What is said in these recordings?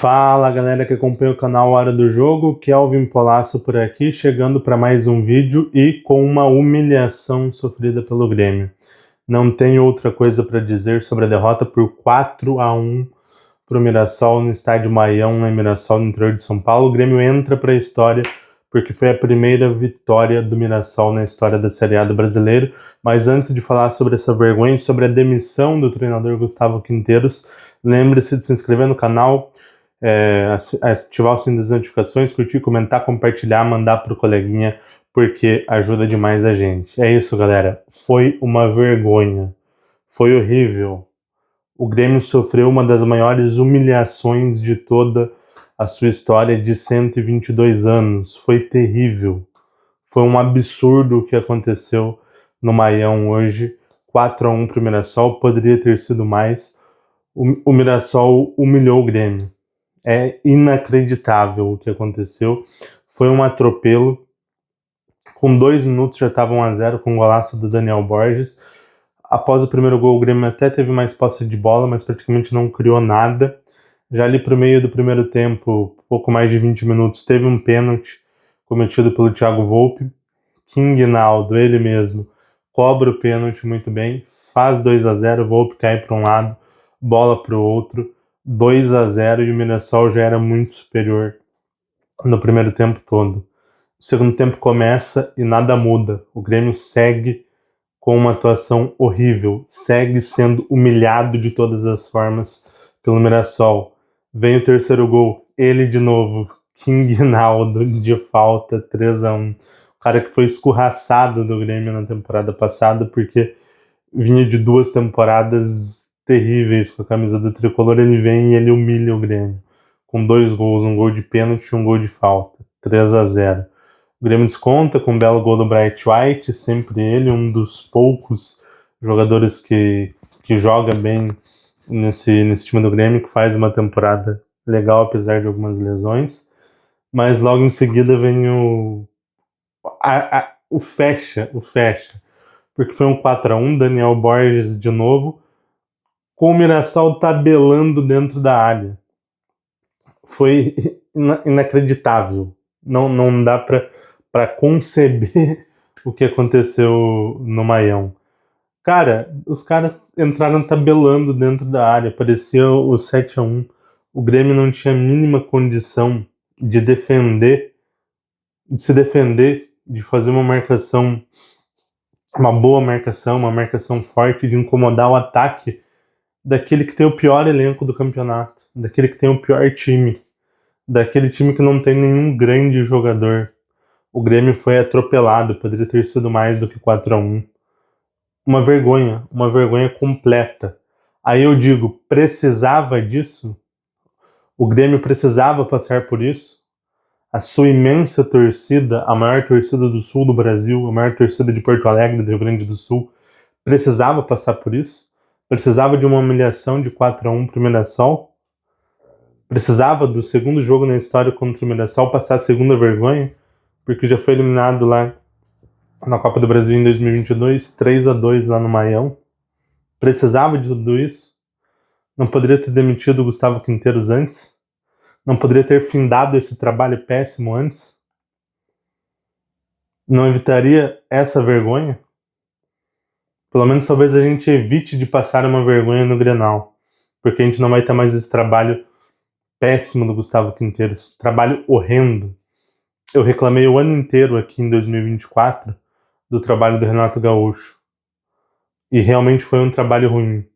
Fala galera que acompanha o canal Hora do Jogo, Kelvin Polasso por aqui, chegando para mais um vídeo e com uma humilhação sofrida pelo Grêmio. Não tenho outra coisa para dizer sobre a derrota por 4-1 para o Mirassol no estádio Maião, no Mirassol, no interior de São Paulo. O Grêmio entra para a história porque foi a primeira vitória do Mirassol na história da Série A do Brasileiro. Mas antes de falar sobre essa vergonha e sobre a demissão do treinador Gustavo Quinteiros, lembre-se de se inscrever no canal, ativar o sininho das notificações, curtir, comentar, compartilhar, mandar pro coleguinha, porque ajuda demais a gente. É isso, galera. Foi uma vergonha. Foi horrível. O Grêmio sofreu uma das maiores humilhações de toda a sua história de 122 anos. Foi terrível. Foi um absurdo o que aconteceu no Maião hoje. 4-1 pro Mirassol. Poderia ter sido mais. O Mirassol humilhou o Grêmio. É inacreditável o que aconteceu. Foi um atropelo. Com 2 minutos já estava 1-0 com o golaço do Daniel Borges. Após o primeiro gol, o Grêmio até teve mais posse de bola, mas praticamente não criou nada. Já ali para o meio do primeiro tempo, pouco mais de 20 minutos, teve um pênalti cometido pelo Thiago Volpi. King Naldo, ele mesmo, cobra o pênalti muito bem, faz 2-0, Volpi cai para um lado, bola para o outro. 2-0 e o Mirassol já era muito superior no primeiro tempo todo. O segundo tempo começa e nada muda. O Grêmio segue com uma atuação horrível, segue sendo humilhado de todas as formas pelo Mirassol. Vem o terceiro gol, ele de novo, King Naldo de falta, 3-1. O cara que foi escorraçado do Grêmio na temporada passada, porque vinha de 2 temporadas terríveis com a camisa do Tricolor. Ele vem e ele humilha o Grêmio com 2 gols, um gol de pênalti e um gol de falta, 3-0. O Grêmio desconta com um belo gol do Bright White, sempre ele, um dos poucos jogadores que joga bem nesse time do Grêmio, que faz uma temporada legal apesar de algumas lesões. Mas logo em seguida vem o fecha, porque foi um 4-1, Daniel Borges de novo, com o Mirassol tabelando dentro da área. Foi inacreditável. Não dá para conceber o que aconteceu no Maião. Cara, os caras entraram tabelando dentro da área, parecia o 7-1. O Grêmio não tinha a mínima condição de se defender, de fazer uma marcação, uma boa marcação, uma marcação forte, de incomodar o ataque daquele que tem o pior elenco do campeonato, daquele que tem o pior time, daquele time que não tem nenhum grande jogador. O Grêmio foi atropelado, poderia ter sido mais do que 4-1. Uma vergonha completa. Aí eu digo, precisava disso? O Grêmio precisava passar por isso? A sua imensa torcida, a maior torcida do sul do Brasil, a maior torcida de Porto Alegre, do Rio Grande do Sul, precisava passar por isso? Precisava de uma humilhação de 4-1 para o Mirassol? Precisava do segundo jogo na história contra o Mirassol passar a segunda vergonha? Porque já foi eliminado lá na Copa do Brasil em 2022, 3-2 lá no Maião. Precisava de tudo isso? Não poderia ter demitido o Gustavo Quinteiros antes? Não poderia ter findado esse trabalho péssimo antes? Não evitaria essa vergonha? Pelo menos talvez a gente evite de passar uma vergonha no Grenal, porque a gente não vai ter mais esse trabalho péssimo do Gustavo Quinteiros, trabalho horrendo. Eu reclamei o ano inteiro aqui em 2024 do trabalho do Renato Gaúcho, e realmente foi um trabalho ruim,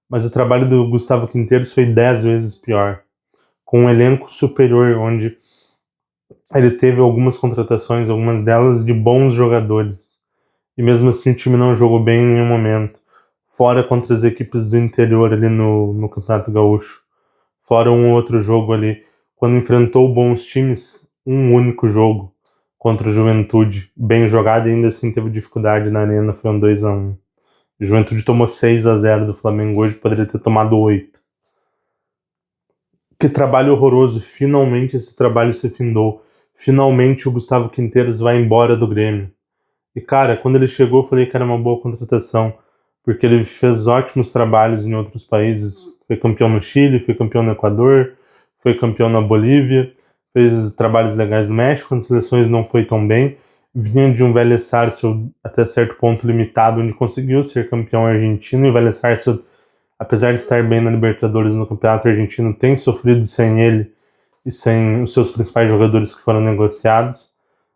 mas o trabalho do Gustavo Quinteiros foi 10 vezes pior, com um elenco superior, onde ele teve algumas contratações, algumas delas de bons jogadores, e mesmo assim o time não jogou bem em nenhum momento, fora contra as equipes do interior ali no Campeonato Gaúcho, fora um outro jogo ali, quando enfrentou bons times, um único jogo contra o Juventude, bem jogado, e ainda assim teve dificuldade na arena, foi um 2-1. O Juventude tomou 6-0 do Flamengo hoje, poderia ter tomado 8. Que trabalho horroroso, finalmente esse trabalho se findou, finalmente o Gustavo Quinteiros vai embora do Grêmio. E cara, quando ele chegou eu falei que era uma boa contratação, porque ele fez ótimos trabalhos em outros países, foi campeão no Chile, foi campeão no Equador, foi campeão na Bolívia, fez trabalhos legais no México, nas seleções não foi tão bem, vinha de um Vélez Sarsfield até certo ponto limitado, onde conseguiu ser campeão argentino, e o Vélez Sarsfield, apesar de estar bem na Libertadores no Campeonato Argentino, tem sofrido sem ele e sem os seus principais jogadores que foram negociados,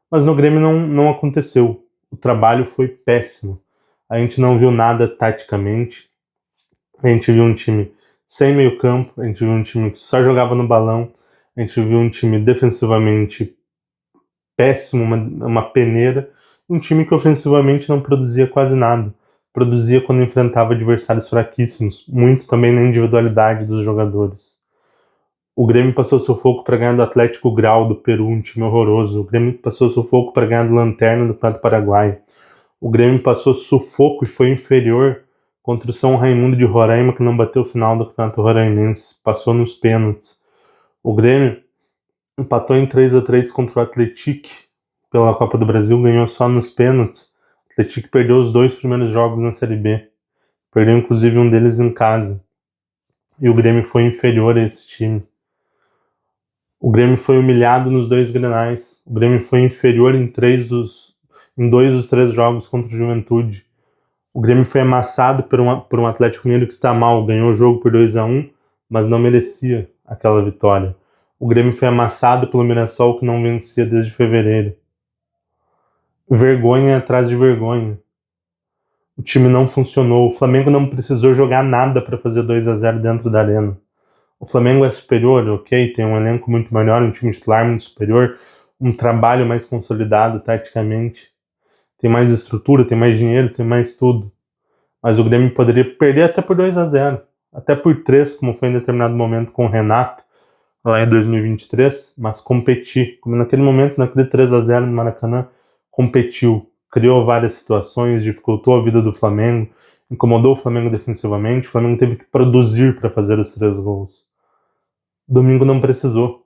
mas no Grêmio não aconteceu. O trabalho foi péssimo. A gente não viu nada taticamente, a gente viu um time sem meio campo, a gente viu um time que só jogava no balão, a gente viu um time defensivamente péssimo, uma peneira, um time que ofensivamente não produzia quase nada. Produzia quando enfrentava adversários fraquíssimos, muito também na individualidade dos jogadores. O Grêmio passou sufoco para ganhar do Atlético Grau do Peru, um time horroroso. O Grêmio passou sufoco para ganhar do Lanterna do Campeonato Paraguai. O Grêmio passou sufoco e foi inferior contra o São Raimundo de Roraima, que não bateu o final do Campeonato Roraimense. Passou nos pênaltis. O Grêmio empatou em 3-3 contra o Atlético pela Copa do Brasil, ganhou só nos pênaltis. O Atlético perdeu os 2 primeiros jogos na Série B. Perdeu inclusive um deles em casa. E o Grêmio foi inferior a esse time. O Grêmio foi humilhado nos 2 Grenais. O Grêmio foi inferior em 2 dos 3 jogos contra o Juventude. O Grêmio foi amassado por um Atlético Mineiro que está mal. Ganhou o jogo por 2-1, mas não merecia aquela vitória. O Grêmio foi amassado pelo Mirassol, que não vencia desde fevereiro. Vergonha atrás de vergonha. O time não funcionou. O Flamengo não precisou jogar nada para fazer 2-0 dentro da arena. O Flamengo é superior, ok, tem um elenco muito melhor, um time titular muito superior, um trabalho mais consolidado taticamente, tem mais estrutura, tem mais dinheiro, tem mais tudo. Mas o Grêmio poderia perder até por 2-0, até por 3, como foi em determinado momento com o Renato, lá em 2023, mas competir, como naquele momento, naquele 3-0 no Maracanã, competiu, criou várias situações, dificultou a vida do Flamengo, incomodou o Flamengo defensivamente, o Flamengo teve que produzir para fazer os 3 gols. Domingo não precisou.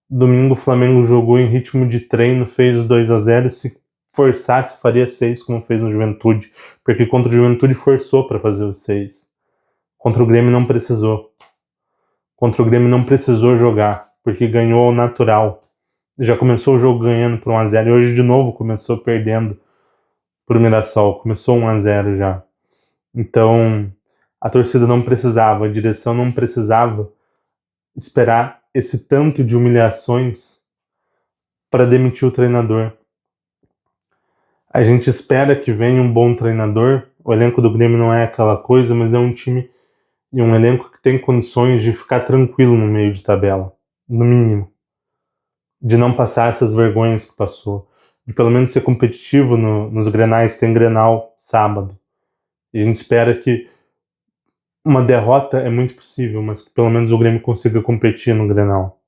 Domingo o Flamengo jogou em ritmo de treino, fez 2-0, se forçasse faria 6, como fez no Juventude, porque contra o Juventude forçou para fazer os 6. Contra o Grêmio não precisou. Contra o Grêmio não precisou jogar, porque ganhou ao natural. Já começou o jogo ganhando por 1-0 e hoje de novo começou perdendo por Mirassol, começou 1-0 já. Então, a torcida não precisava, a direção não precisava esperar esse tanto de humilhações para demitir o treinador. A gente espera que venha um bom treinador. O elenco do Grêmio não é aquela coisa, mas é um time e um elenco que tem condições de ficar tranquilo no meio de tabela, no mínimo. De não passar essas vergonhas que passou. De pelo menos ser competitivo nos Grenais. Tem Grenal sábado. E a gente espera que uma derrota é muito possível, mas que pelo menos o Grêmio consiga competir no Grenal.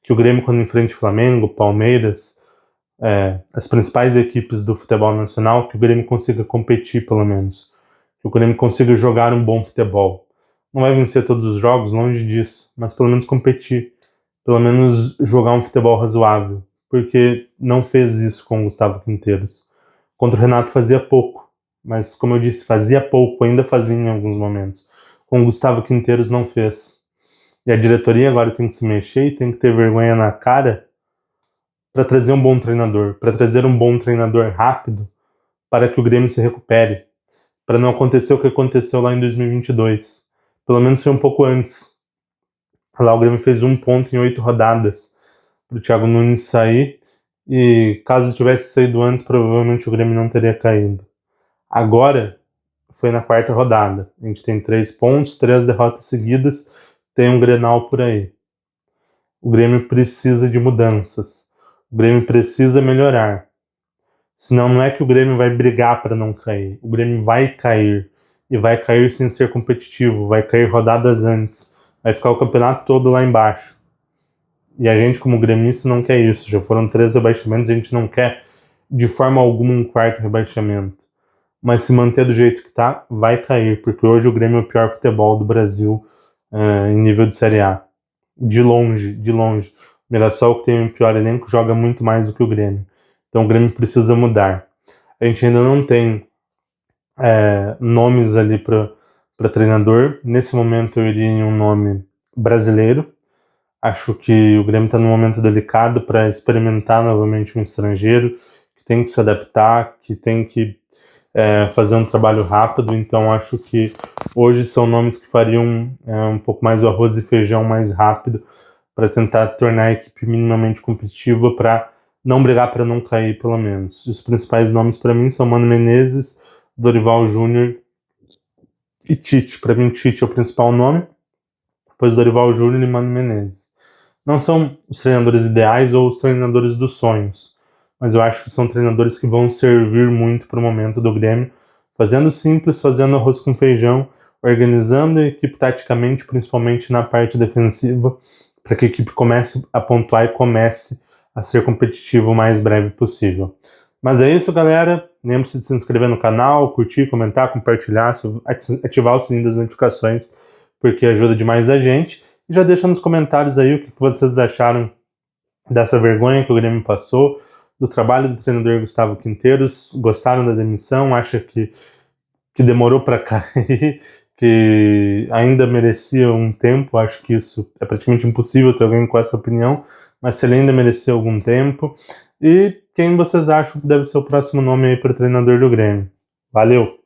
Que o Grêmio, quando enfrente Flamengo, Palmeiras, as principais equipes do futebol nacional, que o Grêmio consiga competir pelo menos. Que o Grêmio consiga jogar um bom futebol. Não vai vencer todos os jogos, longe disso, mas pelo menos competir. Pelo menos jogar um futebol razoável. Porque não fez isso com o Gustavo Quinteiros. Contra o Renato fazia pouco, mas como eu disse, fazia pouco, ainda fazia em alguns momentos. Com o Gustavo Quinteiros não fez. E a diretoria agora tem que se mexer e tem que ter vergonha na cara para trazer um bom treinador, para trazer um bom treinador rápido para que o Grêmio se recupere, para não acontecer o que aconteceu lá em 2022. Pelo menos foi um pouco antes. Lá o Grêmio fez 1 ponto em 8 rodadas para o Thiago Nunes sair, e caso tivesse saído antes, provavelmente o Grêmio não teria caído. Agora foi na 4ª rodada. A gente tem 3 pontos, 3 derrotas seguidas, tem um Grenal por aí. O Grêmio precisa de mudanças. O Grêmio precisa melhorar. Senão não é que o Grêmio vai brigar para não cair. O Grêmio vai cair. E vai cair sem ser competitivo. Vai cair rodadas antes. Vai ficar o campeonato todo lá embaixo. E a gente, como gremista, não quer isso. Já foram 3 rebaixamentos, a gente não quer de forma alguma um 4º rebaixamento. Mas se manter do jeito que tá, vai cair. Porque hoje o Grêmio é o pior futebol do Brasil em nível de Série A. De longe, de longe. O Mirassol, que tem o pior elenco, joga muito mais do que o Grêmio. Então o Grêmio precisa mudar. A gente ainda não tem nomes ali para treinador. Nesse momento eu iria em um nome brasileiro. Acho que o Grêmio está num momento delicado para experimentar novamente um estrangeiro, que tem que se adaptar, que tem que fazer um trabalho rápido. Então acho que hoje são nomes que fariam um pouco mais o arroz e feijão mais rápido para tentar tornar a equipe minimamente competitiva, para não brigar para não cair, pelo menos. Os principais nomes para mim são Mano Menezes, Dorival Júnior e Tite. Para mim, Tite é o principal nome, depois Dorival Júnior e Mano Menezes. Não são os treinadores ideais ou os treinadores dos sonhos, mas eu acho que são treinadores que vão servir muito para o momento do Grêmio, fazendo simples, fazendo arroz com feijão, organizando a equipe taticamente, principalmente na parte defensiva, para que a equipe comece a pontuar e comece a ser competitiva o mais breve possível. Mas é isso, galera. Lembre-se de se inscrever no canal, curtir, comentar, compartilhar, ativar o sininho das notificações, porque ajuda demais a gente. E já deixa nos comentários aí o que vocês acharam dessa vergonha que o Grêmio passou, do trabalho do treinador Gustavo Quinteiros. Gostaram da demissão? Acha que demorou para cair, que ainda merecia um tempo? Acho que isso é praticamente impossível ter alguém com essa opinião, mas se ele ainda merecia algum tempo. E quem vocês acham que deve ser o próximo nome aí para treinador do Grêmio? Valeu!